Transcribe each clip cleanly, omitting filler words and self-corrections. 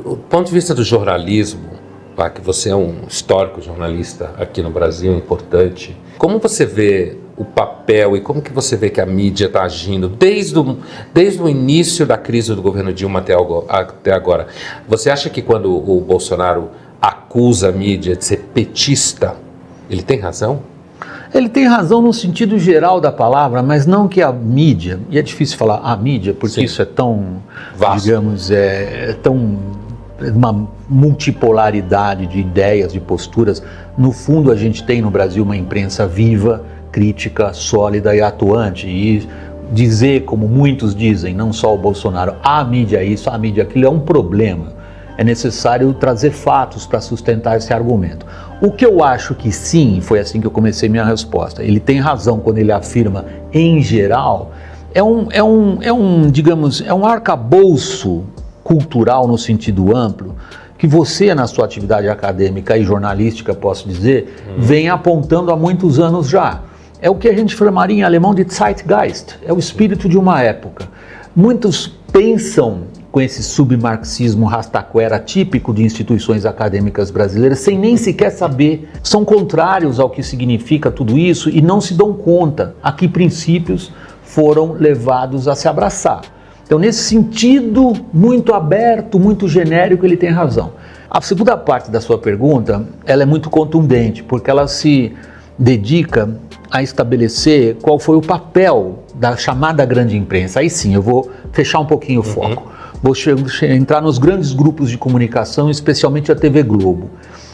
Do ponto de vista do jornalismo, que você é um histórico jornalista aqui no Brasil, importante, como você vê o papel e como que você vê que a mídia está agindo desde o início da crise do governo Dilma até agora? Você acha que quando o Bolsonaro acusa a mídia de ser petista, ele tem razão? Ele tem razão no sentido geral da palavra, mas não que a mídia, e é difícil falar a mídia, porque Sim. Isso é tão, vasto. Digamos, é tão uma multipolaridade de ideias, de posturas. No fundo, a gente tem no Brasil uma imprensa viva, crítica, sólida e atuante. E dizer, como muitos dizem, não só o Bolsonaro, a mídia isso, a mídia aquilo, é um problema. É necessário trazer fatos para sustentar esse argumento. O que eu acho que sim, foi assim que eu comecei minha resposta, ele tem razão quando ele afirma, em geral, digamos, é um arcabouço cultural no sentido amplo, que você, na sua atividade acadêmica e jornalística, posso dizer, vem apontando há muitos anos já. É o que a gente chamaria em alemão de Zeitgeist, é o espírito de uma época. Muitos pensam com esse submarxismo rastaquera típico de instituições acadêmicas brasileiras, sem nem sequer saber, são contrários ao que significa tudo isso e não se dão conta a que princípios foram levados a se abraçar. Então, nesse sentido muito aberto, muito genérico, ele tem razão. A segunda parte da sua pergunta, ela é muito contundente, porque ela se dedica a estabelecer qual foi o papel da chamada grande imprensa. Aí sim, eu vou fechar um pouquinho o foco. Vou entrar nos grandes grupos de comunicação, especialmente a TV Globo.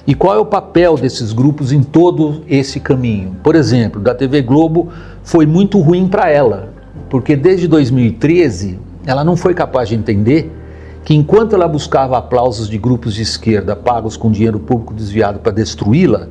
E qual é o papel desses grupos em todo esse caminho? Por exemplo, da TV Globo foi muito ruim para ela, porque desde 2013 ela não foi capaz de entender que enquanto ela buscava aplausos de grupos de esquerda pagos com dinheiro público desviado para destruí-la,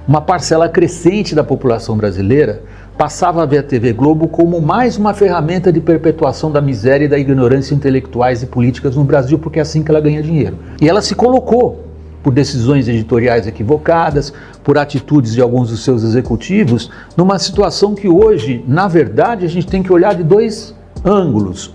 uma parcela crescente da população brasileira passava a ver a TV Globo como mais uma ferramenta de perpetuação da miséria e da ignorância intelectuais e políticas no Brasil, porque é assim que ela ganha dinheiro. E ela se colocou, por decisões editoriais equivocadas, por atitudes de alguns dos seus executivos, numa situação que hoje, na verdade, a gente tem que olhar de dois ângulos.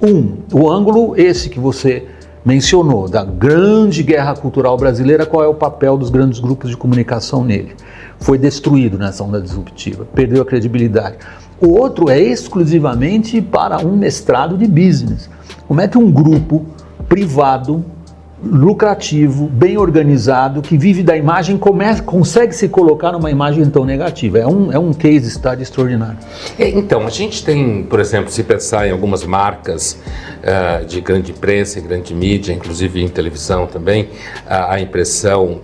O ângulo esse que você mencionou, da grande guerra cultural brasileira, qual é o papel dos grandes grupos de comunicação nele? Foi destruído nessa onda disruptiva, perdeu a credibilidade. O outro é exclusivamente para um mestrado de business. Como é que um grupo privado, lucrativo, bem organizado, que vive da imagem, consegue se colocar numa imagem tão negativa? É um case study extraordinário. Então, a gente tem, por exemplo, se pensar em algumas marcas de grande imprensa e grande mídia, inclusive em televisão também, a impressão,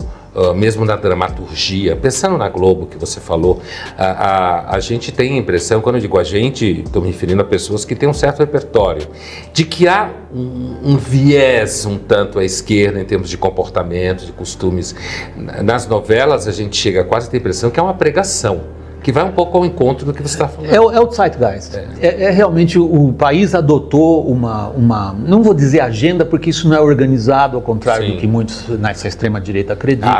mesmo na dramaturgia, pensando na Globo que você falou, a gente tem a impressão, quando eu digo a gente, estou me referindo a pessoas que têm um certo repertório, de que há um viés um tanto à esquerda em termos de comportamento, de costumes. Nas novelas a gente chega a quase ter a impressão que é uma pregação, que vai um pouco ao encontro do que você está falando. É o Zeitgeist. Realmente o país adotou uma, não vou dizer agenda, porque isso não é organizado, ao contrário Sim. do que muitos nessa extrema-direita acreditam.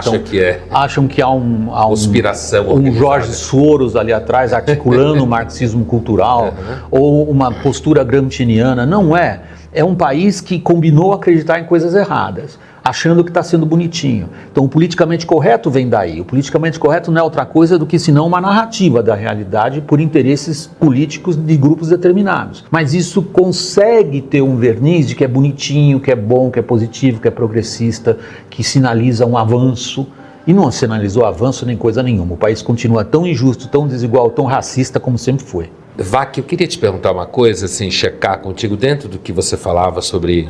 Acham que há conspiração, um Jorge Soros ali atrás articulando o marxismo cultural, ou uma postura gramsciana. Não é. É um país que combinou acreditar em coisas erradas, achando que está sendo bonitinho. Então o politicamente correto vem daí. O politicamente correto não é outra coisa do que senão uma narrativa da realidade por interesses políticos de grupos determinados. Mas isso consegue ter um verniz de que é bonitinho, que é bom, que é positivo, que é progressista, que sinaliza um avanço. E não sinalizou avanço nem coisa nenhuma. O país continua tão injusto, tão desigual, tão racista como sempre foi. Vac, eu queria te perguntar uma coisa, assim, checar contigo, dentro do que você falava sobre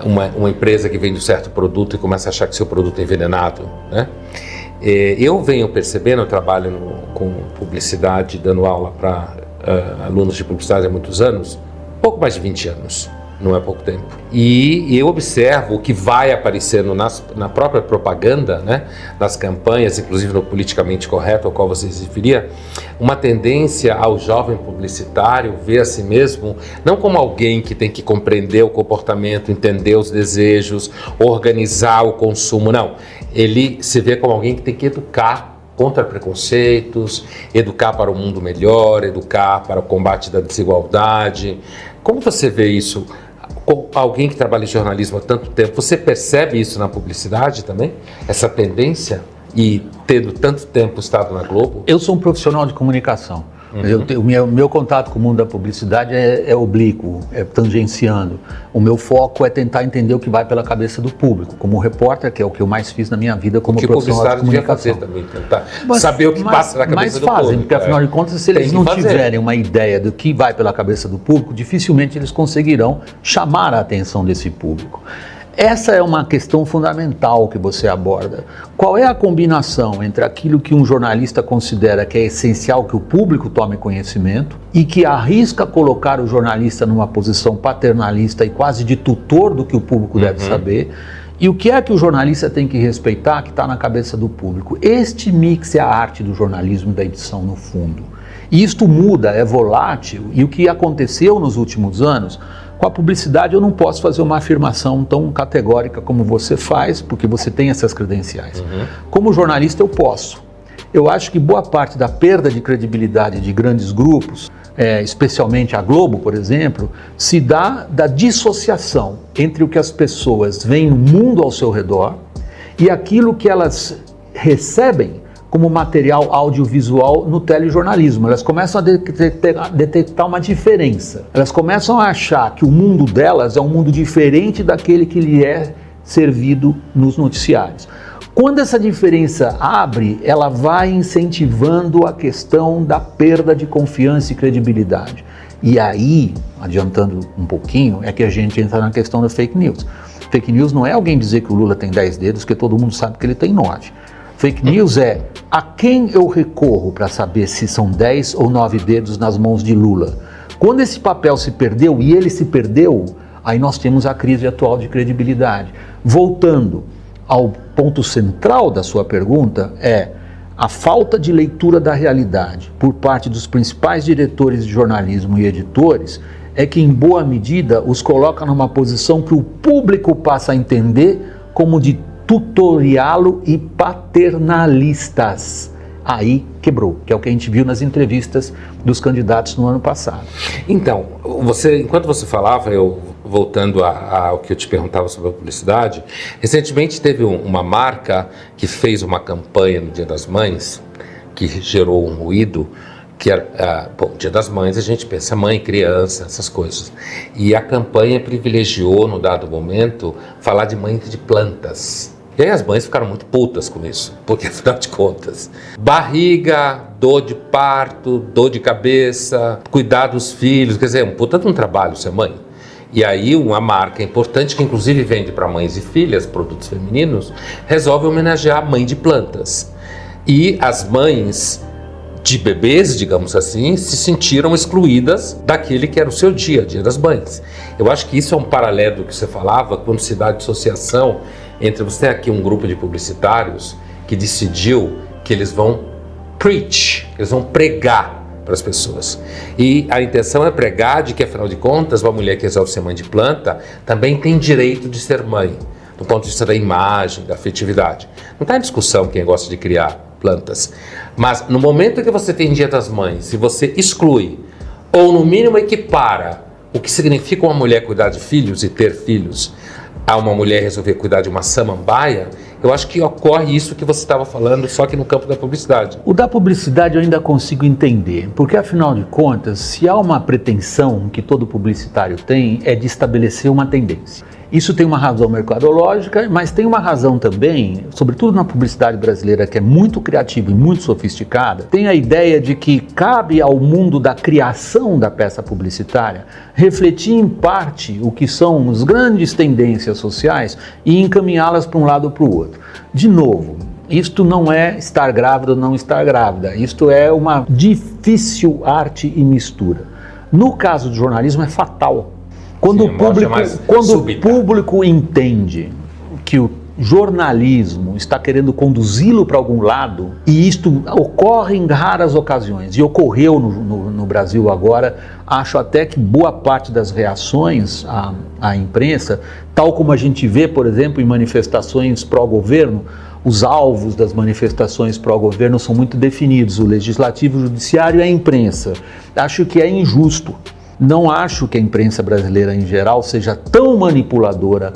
uma empresa que vende um certo produto e começa a achar que seu produto é envenenado, né? Eu venho percebendo, eu trabalho com publicidade, dando aula para alunos de publicidade há muitos anos, pouco mais de 20 anos. Não é pouco tempo. E eu observo o que vai aparecendo na própria propaganda, né, nas campanhas, inclusive no politicamente correto, ao qual você se referia, uma tendência ao jovem publicitário ver a si mesmo não como alguém que tem que compreender o comportamento, entender os desejos, organizar o consumo, não. Ele se vê como alguém que tem que educar contra preconceitos, educar para um mundo melhor, educar para o combate da desigualdade. Como você vê isso? Com alguém que trabalha em jornalismo há tanto tempo, você percebe isso na publicidade também? Essa tendência? E tendo tanto tempo estado na Globo? Eu sou um profissional de comunicação. O meu contato com o mundo da publicidade é oblíquo, é tangenciando. O meu foco é tentar entender o que vai pela cabeça do público. Como repórter, que é o que eu mais fiz na minha vida como profissional de comunicação. Devia fazer também, tentar saber o que passa na cabeça do público. Mas fazem, porque afinal de contas, se eles não tiverem uma ideia do que vai pela cabeça do público, dificilmente eles conseguirão chamar a atenção desse público. Essa é uma questão fundamental que você aborda. Qual é a combinação entre aquilo que um jornalista considera que é essencial que o público tome conhecimento e que arrisca colocar o jornalista numa posição paternalista e quase de tutor do que o público deve saber, e o que é que o jornalista tem que respeitar que está na cabeça do público? Este mix é a arte do jornalismo e da edição no fundo. E isto muda, é volátil, e o que aconteceu nos últimos anos, com a publicidade eu não posso fazer uma afirmação tão categórica como você faz, porque você tem essas credenciais. Como jornalista eu posso. Eu acho que boa parte da perda de credibilidade de grandes grupos, especialmente a Globo, por exemplo, se dá da dissociação entre o que as pessoas veem no mundo ao seu redor e aquilo que elas recebem como material audiovisual no telejornalismo. Elas começam a detectar uma diferença. Elas começam a achar que o mundo delas é um mundo diferente daquele que lhe é servido nos noticiários. Quando essa diferença abre, ela vai incentivando a questão da perda de confiança e credibilidade. E aí, adiantando um pouquinho, é que a gente entra na questão da fake news. Fake news não é alguém dizer que o Lula tem 10 dedos, porque todo mundo sabe que ele tem 9. Fake news é a quem eu recorro para saber se são 10 ou 9 dedos nas mãos de Lula. Quando esse papel se perdeu, e ele se perdeu, aí nós temos a crise atual de credibilidade. Voltando ao ponto central da sua pergunta, é a falta de leitura da realidade por parte dos principais diretores de jornalismo e editores é que, em boa medida, os coloca numa posição que o público passa a entender como de tutoriá-lo e paternalistas. Aí quebrou, que é o que a gente viu nas entrevistas dos candidatos no ano passado. Então, enquanto você falava, voltando ao que eu te perguntava sobre a publicidade, recentemente teve uma marca que fez uma campanha no Dia das Mães, que gerou um ruído, que era, Dia das Mães a gente pensa mãe, criança, essas coisas. E a campanha privilegiou, no dado momento, falar de mães de plantas. E aí as mães ficaram muito putas com isso, porque afinal de contas, barriga, dor de parto, dor de cabeça, cuidar dos filhos, quer dizer, um puta de um trabalho ser mãe. E aí uma marca importante, que inclusive vende para mães e filhas, produtos femininos, resolve homenagear a mãe de plantas. E as mães de bebês, digamos assim, se sentiram excluídas daquele que era o seu dia das mães. Eu acho que isso é um paralelo do que você falava, quando se dá dissociação entre você tem aqui um grupo de publicitários que decidiu que eles vão preach, eles vão pregar para as pessoas. E a intenção é pregar de que, afinal de contas, uma mulher que resolve ser mãe de planta também tem direito de ser mãe, do ponto de vista da imagem, da afetividade. Não está em discussão quem gosta de criar plantas. Mas no momento que você tem Dia das Mães, se você exclui, ou no mínimo equipara o que significa uma mulher cuidar de filhos e ter filhos, a uma mulher resolver cuidar de uma samambaia, eu acho que ocorre isso que você estava falando, só que no campo da publicidade. O da publicidade eu ainda consigo entender, porque afinal de contas, se há uma pretensão que todo publicitário tem, é de estabelecer uma tendência. Isso tem uma razão mercadológica, mas tem uma razão também, sobretudo na publicidade brasileira, que é muito criativa e muito sofisticada, tem a ideia de que cabe ao mundo da criação da peça publicitária refletir em parte o que são as grandes tendências sociais e encaminhá-las para um lado ou para o outro. De novo, isto não é estar grávida ou não estar grávida, isto é uma difícil arte e mistura. No caso do jornalismo é fatal. Quando o público entende que o jornalismo está querendo conduzi-lo para algum lado, e isto ocorre em raras ocasiões, e ocorreu no Brasil agora, acho até que boa parte das reações à imprensa, tal como a gente vê, por exemplo, em manifestações pró-governo, os alvos das manifestações pró-governo são muito definidos, o legislativo, o judiciário e a imprensa. Acho que é injusto Não acho que a imprensa brasileira em geral seja tão manipuladora,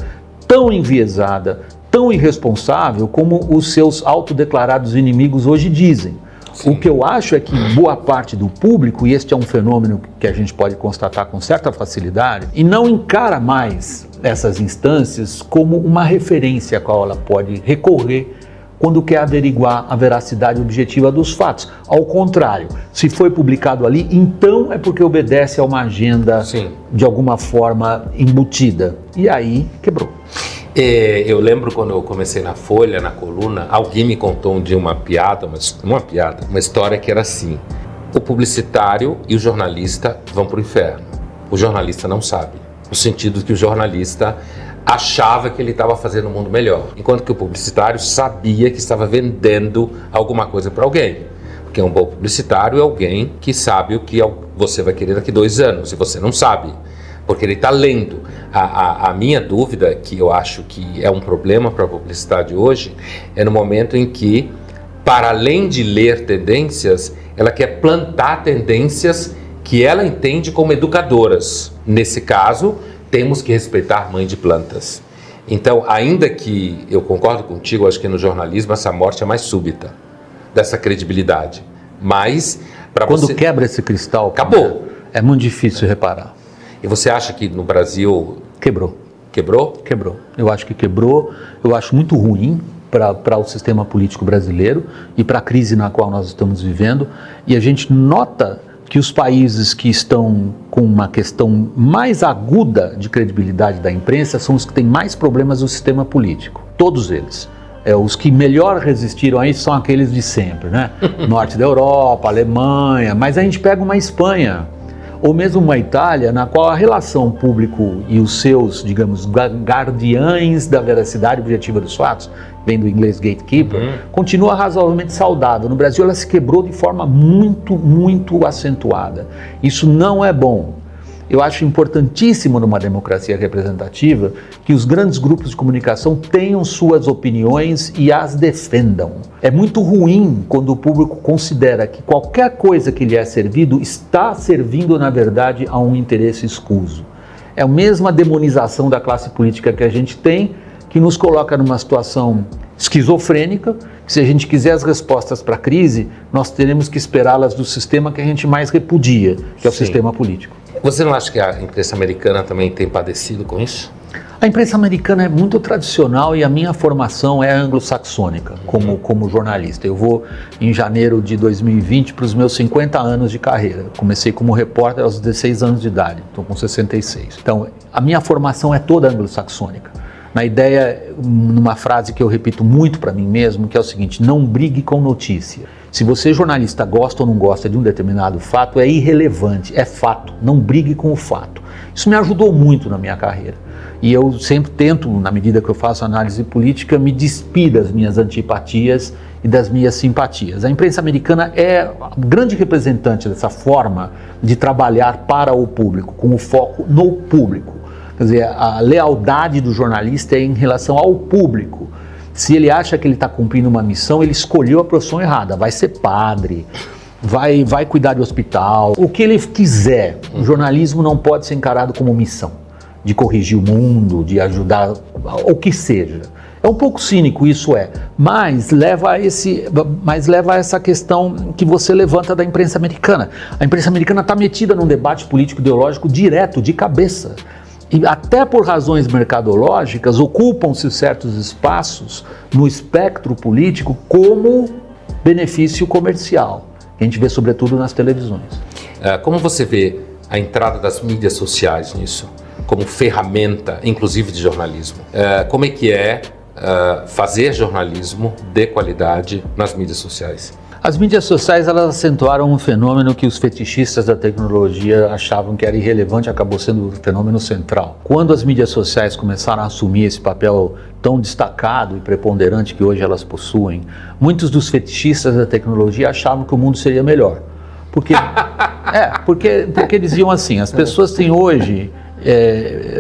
tão enviesada, tão irresponsável como os seus autodeclarados inimigos hoje dizem. Sim. O que eu acho é que boa parte do público, e este é um fenômeno que a gente pode constatar com certa facilidade, e não encara mais essas instâncias como uma referência a qual ela pode recorrer quando quer averiguar a veracidade objetiva dos fatos. Ao contrário, se foi publicado ali, então é porque obedece a uma agenda, sim, de alguma forma embutida. E aí quebrou. Eu lembro quando eu comecei na Folha, na coluna, alguém me contou um dia uma história que era assim: o publicitário e o jornalista vão para o inferno. O jornalista não sabe, no sentido que o jornalista achava que ele estava fazendo um mundo melhor, enquanto que o publicitário sabia que estava vendendo alguma coisa para alguém. Porque um bom publicitário é alguém que sabe o que você vai querer daqui 2 anos, e você não sabe, porque ele está lendo. A minha dúvida, que eu acho que é um problema para a publicidade hoje, é no momento em que, para além de ler tendências, ela quer plantar tendências que ela entende como educadoras. Nesse caso, temos que respeitar mãe de plantas. Então, ainda que eu concordo contigo, acho que no jornalismo essa morte é mais súbita, dessa credibilidade. Mas, quando quebra esse cristal, acabou. É muito difícil reparar. E você acha que no Brasil... Quebrou. Quebrou? Quebrou. Eu acho que quebrou. Eu acho muito ruim para o sistema político brasileiro e para a crise na qual nós estamos vivendo. E a gente nota que os países que estão com uma questão mais aguda de credibilidade da imprensa são os que têm mais problemas no sistema político. Todos eles. Os que melhor resistiram a isso são aqueles de sempre, né? Norte da Europa, Alemanha, mas a gente pega uma Espanha, ou mesmo uma Itália, na qual a relação público e os seus, digamos, guardiães da veracidade objetiva dos fatos, vem do inglês gatekeeper, continua razoavelmente saudável. No Brasil ela se quebrou de forma muito, muito acentuada. Isso não é bom. Eu acho importantíssimo numa democracia representativa que os grandes grupos de comunicação tenham suas opiniões e as defendam. É muito ruim quando o público considera que qualquer coisa que lhe é servido está servindo, na verdade, a um interesse escuso. É a mesma demonização da classe política que a gente tem, que nos coloca numa situação esquizofrênica, que se a gente quiser as respostas para a crise, nós teremos que esperá-las do sistema que a gente mais repudia, que é o sistema político. Você não acha que a imprensa americana também tem padecido com isso? A imprensa americana é muito tradicional e a minha formação é anglo-saxônica como jornalista. Eu vou em janeiro de 2020 para os meus 50 anos de carreira. Comecei como repórter aos 16 anos de idade, estou com 66. Então, a minha formação é toda anglo-saxônica. Na ideia, numa frase que eu repito muito para mim mesmo, que é o seguinte: não brigue com notícia. Se você, jornalista, gosta ou não gosta de um determinado fato, é irrelevante, é fato, não brigue com o fato. Isso me ajudou muito na minha carreira. E eu sempre tento, na medida que eu faço análise política, me despir das minhas antipatias e das minhas simpatias. A imprensa americana é a grande representante dessa forma de trabalhar para o público, com o foco no público. Quer dizer, a lealdade do jornalista é em relação ao público. Se ele acha que ele está cumprindo uma missão, ele escolheu a profissão errada. Vai ser padre, vai cuidar de hospital, o que ele quiser. O jornalismo não pode ser encarado como missão, de corrigir o mundo, de ajudar, o que seja. É um pouco cínico, isso é, mas leva a essa questão que você levanta da imprensa americana. A imprensa americana está metida num debate político-ideológico direto, de cabeça. E até por razões mercadológicas, ocupam-se certos espaços no espectro político como benefício comercial, que a gente vê sobretudo nas televisões. Como você vê a entrada das mídias sociais nisso, como ferramenta, inclusive de jornalismo? Como é que fazer jornalismo de qualidade nas mídias sociais? As mídias sociais, elas acentuaram um fenômeno que os fetichistas da tecnologia achavam que era irrelevante, acabou sendo um fenômeno central. Quando as mídias sociais começaram a assumir esse papel tão destacado e preponderante que hoje elas possuem, muitos dos fetichistas da tecnologia achavam que o mundo seria melhor. Porque diziam assim, as pessoas têm hoje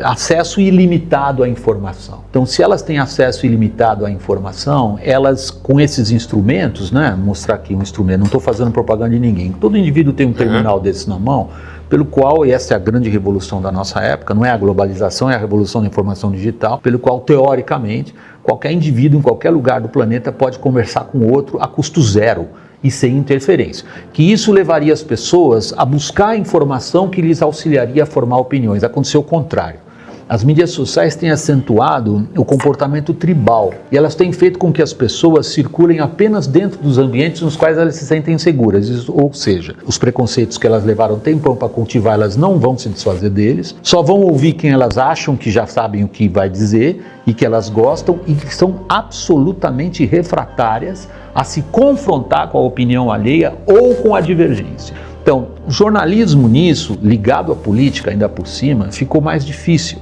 acesso ilimitado à informação. Então, se elas têm acesso ilimitado à informação, elas, com esses instrumentos, né, mostrar aqui um instrumento, não estou fazendo propaganda de ninguém, todo indivíduo tem um terminal desse na mão, pelo qual, e essa é a grande revolução da nossa época, não é a globalização, é a revolução da informação digital, pelo qual, teoricamente, qualquer indivíduo em qualquer lugar do planeta pode conversar com o outro a custo zero e sem interferência. Que isso levaria as pessoas a buscar informação que lhes auxiliaria a formar opiniões. Aconteceu o contrário. As mídias sociais têm acentuado o comportamento tribal e elas têm feito com que as pessoas circulem apenas dentro dos ambientes nos quais elas se sentem seguras, ou seja, os preconceitos que elas levaram tempão para cultivar, elas não vão se desfazer deles, só vão ouvir quem elas acham que já sabem o que vai dizer e que elas gostam e que são absolutamente refratárias a se confrontar com a opinião alheia ou com a divergência. Então, o jornalismo nisso, ligado à política ainda por cima, ficou mais difícil.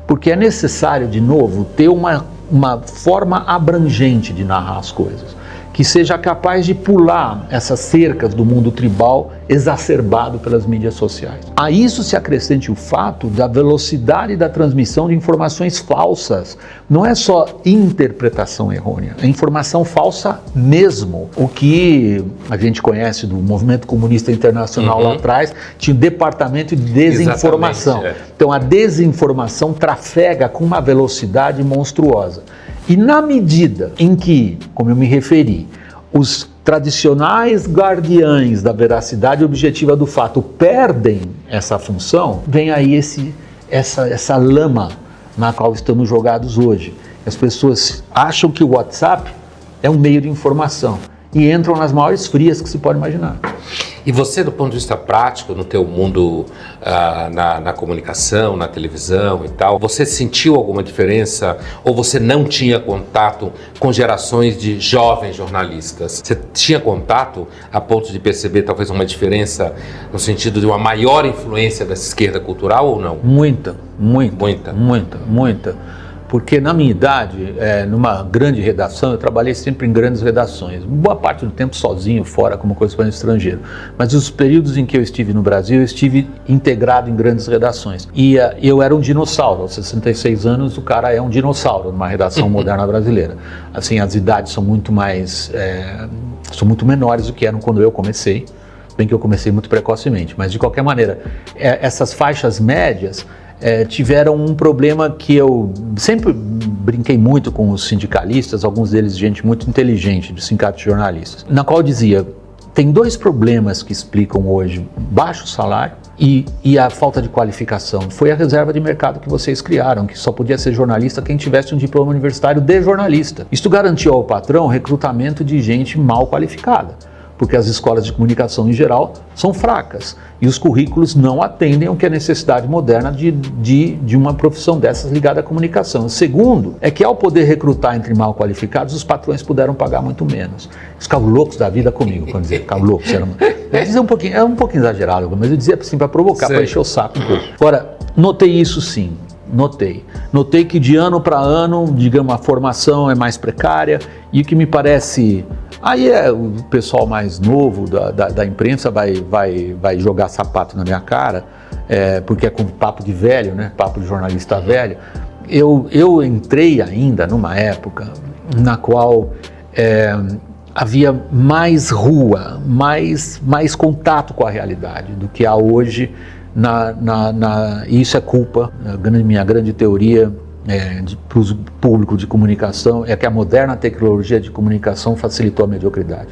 Porque é necessário, de novo, ter uma forma abrangente de narrar as coisas, que seja capaz de pular essas cercas do mundo tribal exacerbado pelas mídias sociais. A isso se acrescente o fato da velocidade da transmissão de informações falsas. Não é só interpretação errônea, é informação falsa mesmo. O que a gente conhece do movimento comunista internacional lá atrás, tinha o departamento de desinformação. Então a desinformação trafega com uma velocidade monstruosa. E na medida em que, como eu me referi, os tradicionais guardiães da veracidade objetiva do fato perdem essa função, vem aí essa lama na qual estamos jogados hoje. As pessoas acham que o WhatsApp é um meio de informação e entram nas maiores frias que se pode imaginar. E você, do ponto de vista prático, no teu mundo, na comunicação, na televisão e tal, você sentiu alguma diferença ou você não tinha contato com gerações de jovens jornalistas? Você tinha contato a ponto de perceber talvez uma diferença no sentido de uma maior influência dessa esquerda cultural ou não? Muita. Porque na minha idade, numa grande redação, eu trabalhei sempre em grandes redações, boa parte do tempo sozinho, fora, como correspondente estrangeiro. Mas os períodos em que eu estive no Brasil, eu estive integrado em grandes redações. E eu era um dinossauro, aos 66 anos o cara é um dinossauro numa redação moderna brasileira. Assim, as idades são muito menores do que eram quando eu comecei, bem que eu comecei muito precocemente, mas de qualquer maneira, essas faixas médias tiveram um problema que eu sempre brinquei muito com os sindicalistas, alguns deles gente muito inteligente, do sindicato de jornalistas, na qual eu dizia, tem dois problemas que explicam hoje baixo salário e a falta de qualificação. Foi a reserva de mercado que vocês criaram, que só podia ser jornalista quem tivesse um diploma universitário de jornalista. Isto garantiu ao patrão recrutamento de gente mal qualificada, porque as escolas de comunicação em geral são fracas e os currículos não atendem ao que é a necessidade moderna de uma profissão dessas ligada à comunicação. O segundo é que ao poder recrutar entre mal qualificados, os patrões puderam pagar muito menos. Eles ficavam loucos da vida comigo, quando dizia, ficavam loucos. Eu dizia um pouquinho exagerado, mas eu dizia assim para provocar, para encher o saco um pouco. Agora, notei isso sim. Notei que de ano para ano, digamos, a formação é mais precária e o que me parece... Aí o pessoal mais novo da imprensa vai jogar sapato na minha cara, porque é com papo de velho, né? Papo de jornalista velho. Eu entrei ainda numa época na qual havia mais rua, mais contato com a realidade do que há hoje. Isso é culpa, minha grande teoria para o público de comunicação é que a moderna tecnologia de comunicação facilitou a mediocridade.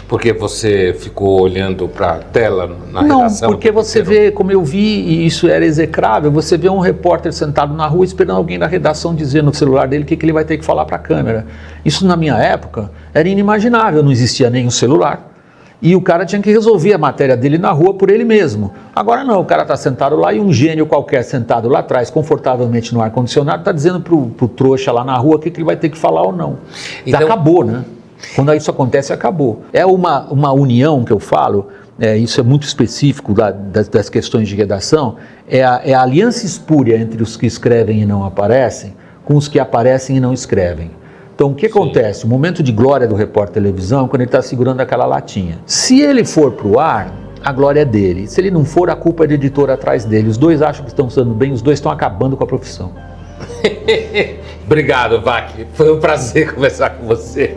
Porque você ficou olhando para a tela na redação? Não, porque você vê, como eu vi, e isso era execrável, você vê um repórter sentado na rua esperando alguém da redação dizer no celular dele o que ele vai ter que falar para a câmera. Isso na minha época era inimaginável, não existia nem um celular. E o cara tinha que resolver a matéria dele na rua por ele mesmo. Agora não, o cara está sentado lá e um gênio qualquer sentado lá atrás, confortavelmente no ar-condicionado, está dizendo pro trouxa lá na rua o que ele vai ter que falar ou não. Então, acabou, né? Quando isso acontece, acabou. É uma união que eu falo, isso é muito específico das questões de redação, é a aliança espúria entre os que escrevem e não aparecem com os que aparecem e não escrevem. Então, o que acontece? O momento de glória do repórter de televisão, quando ele está segurando aquela latinha. Se ele for para o ar, a glória é dele. Se ele não for, a culpa é da editora atrás dele. Os dois acham que estão usando bem, os dois estão acabando com a profissão. Obrigado, Vac. Foi um prazer conversar com você.